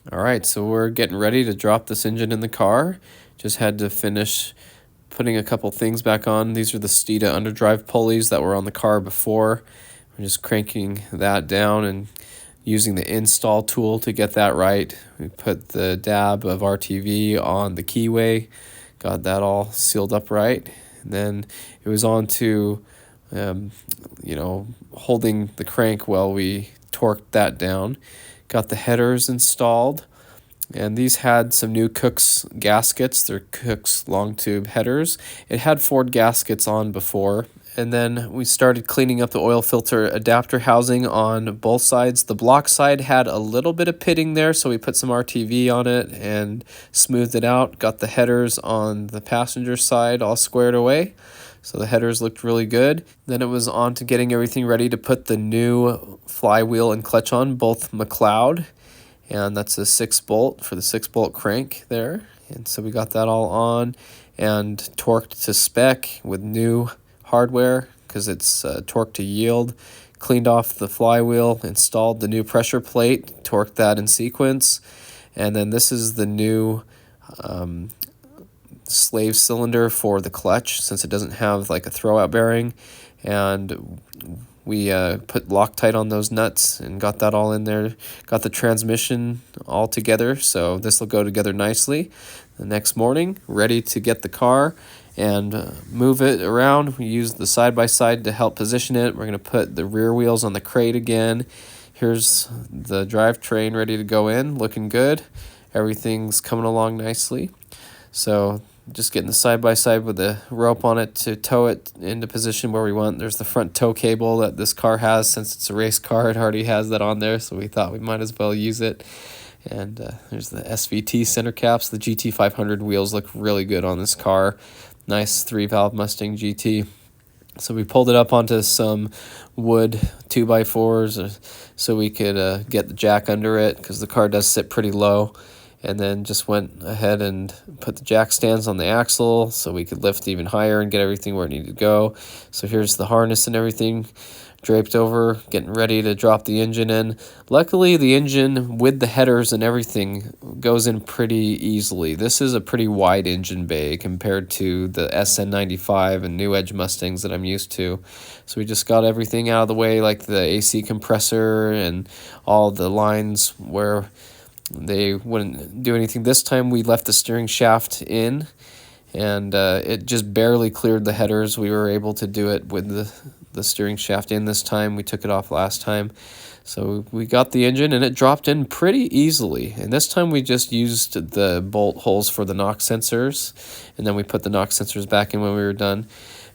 All right, so we're getting ready to drop this engine in the car. Just had to finish putting a couple things back on. These are the Steeda underdrive pulleys that were on the car before. We're just cranking that down and using the install tool to get that right. We put the dab of RTV on the keyway, got that all sealed up right. And then it was on to, holding the crank while we torqued that down. Got the headers installed, and these had some new Cook's gaskets. They're Cook's long tube headers. It had Ford gaskets on before. And then we started cleaning up the oil filter adapter housing on both sides. The block side had a little bit of pitting there, so we put some RTV on it and smoothed it out. Got the headers on the passenger side all squared away. So the headers looked really good. Then it was on to getting everything ready to put the new flywheel and clutch on, both McLeod. And that's a 6-bolt for the 6-bolt crank there. And so we got that all on and torqued to spec with new hardware because it's torqued to yield. Cleaned off the flywheel, installed the new pressure plate, torqued that in sequence. And then this is the new slave cylinder for the clutch, since it doesn't have like a throwout bearing. And we put Loctite on those nuts and got that all in there. Got the transmission all together, so this will go together nicely. The next morning, ready to get the car and move it around. We used the side-by-side to help position it. We're going to put the rear wheels on the crate again. Here's the drivetrain ready to go in, looking good. Everything's coming along nicely. So just getting the side-by-side with the rope on it to tow it into position where we want. There's the front tow cable that this car has. Since it's a race car, it already has that on there, so we thought we might as well use it. And there's the SVT center caps. The GT500 wheels look really good on this car. Nice 3-valve Mustang GT. So we pulled it up onto some wood 2x4s so we could get the jack under it, because the car does sit pretty low. And then just went ahead and put the jack stands on the axle so we could lift even higher and get everything where it needed to go. So here's the harness and everything draped over, getting ready to drop the engine in. Luckily, the engine with the headers and everything goes in pretty easily. This is a pretty wide engine bay compared to the SN95 and New Edge Mustangs that I'm used to. So we just got everything out of the way, like the AC compressor and all the lines where they wouldn't do anything. This time we left the steering shaft in, and it just barely cleared the headers. We were able to do it with the steering shaft in this time. We took it off last time. So we got the engine, and it dropped in pretty easily. And this time we just used the bolt holes for the knock sensors, and then we put the knock sensors back in when we were done.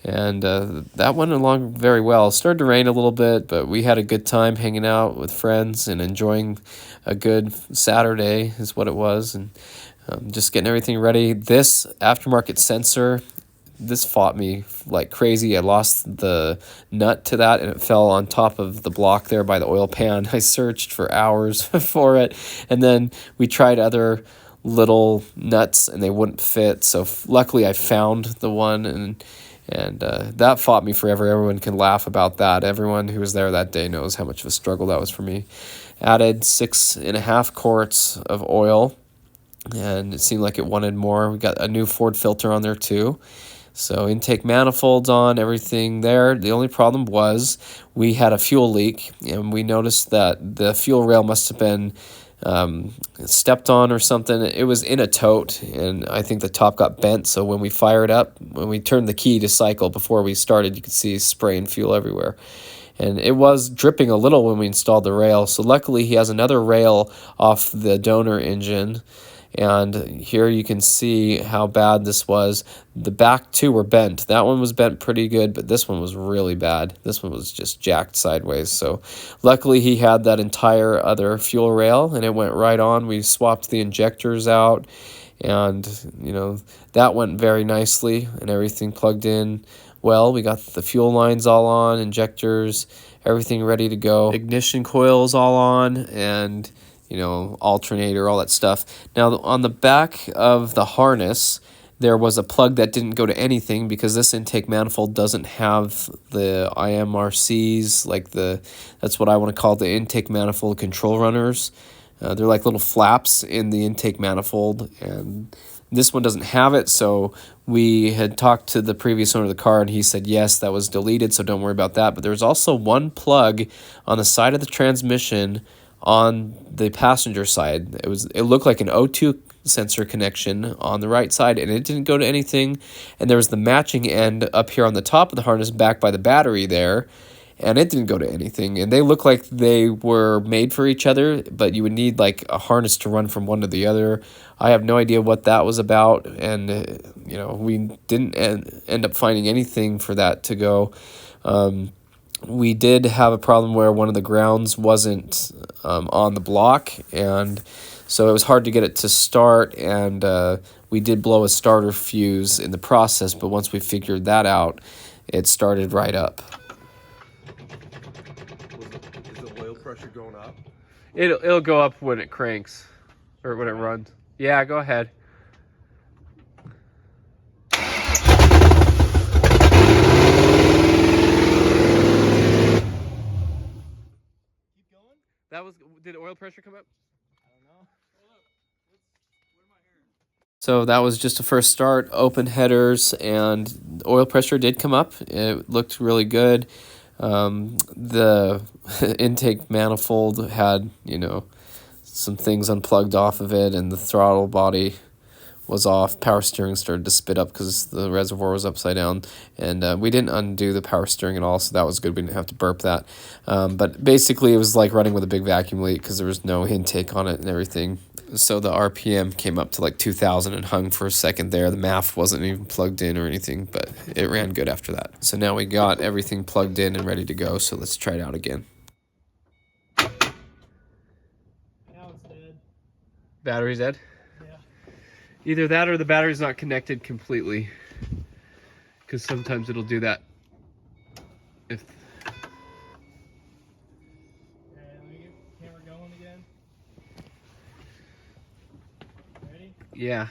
And that went along very well. It started to rain a little bit, but we had a good time hanging out with friends and enjoying a good Saturday is what it was. And just getting everything ready. This aftermarket sensor, this fought me like crazy. I lost the nut to that, and it fell on top of the block there by the oil pan. I searched for hours for it, and then we tried other little nuts, and they wouldn't fit. So luckily I found the one, and that fought me forever. Everyone can laugh about that. Everyone who was there that day knows how much of a struggle that was for me. Added 6.5 quarts of oil, and it seemed like it wanted more. We got a new Ford filter on there too. So intake manifolds on, everything there. The only problem was we had a fuel leak, and we noticed that the fuel rail must have been stepped on or something. It was in a tote, and I think the top got bent. So when we fired up, when we turned the key to cycle before we started, you could see spray and fuel everywhere. And it was dripping a little when we installed the rail. So luckily he has another rail off the donor engine. And here you can see how bad this was. The back two were bent. That one was bent pretty good, but this one was really bad. This one was just jacked sideways. So luckily he had that entire other fuel rail, and it went right on. We swapped the injectors out, and that went very nicely, and everything plugged in well. We got the fuel lines all on, injectors, everything ready to go. Ignition coils all on, and alternator, all that stuff. Now, on the back of the harness, there was a plug that didn't go to anything because this intake manifold doesn't have the IMRCs, that's what I want to call the intake manifold control runners. they're like little flaps in the intake manifold, and this one doesn't have it. So we had talked to the previous owner of the car, and he said yes, that was deleted, so don't worry about that. But there was also one plug on the side of the transmission on the passenger side. It looked like an O2 sensor connection on the right side, and it didn't go to anything. And there was the matching end up here on the top of the harness back by the battery there, and it didn't go to anything. And they look like they were made for each other, but you would need like a harness to run from one to the other. I have no idea what that was about, and we didn't end up finding anything for that to go. We did have a problem where one of the grounds wasn't on the block, and so it was hard to get it to start, and we did blow a starter fuse in the process, but once we figured that out, it started right up. Is the oil pressure going up? It'll go up when it cranks, or when it runs. Yeah, go ahead. Did oil pressure come up? I don't know. So that was just a first start, open headers, and oil pressure did come up. It looked really good. The intake manifold had, some things unplugged off of it, and the throttle body was off. Power steering started to spit up because the reservoir was upside down, and we didn't undo the power steering at all, so that was good. We didn't have to burp that. But basically, it was like running with a big vacuum leak because there was no intake on it and everything. So the RPM came up to like 2,000 and hung for a second there. The MAF wasn't even plugged in or anything, but it ran good after that. So now we got everything plugged in and ready to go, so let's try it out again. Now it's dead. Battery's dead? Yeah. Either that or the battery's not connected completely, because sometimes it'll do that. If Okay, let me get the camera going again. Ready? yeah.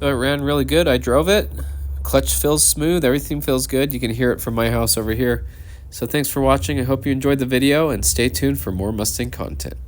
So it ran really good. I drove it. Clutch feels smooth. Everything feels good. You can hear it from my house over here. So thanks for watching. I hope you enjoyed the video, and stay tuned for more Mustang content.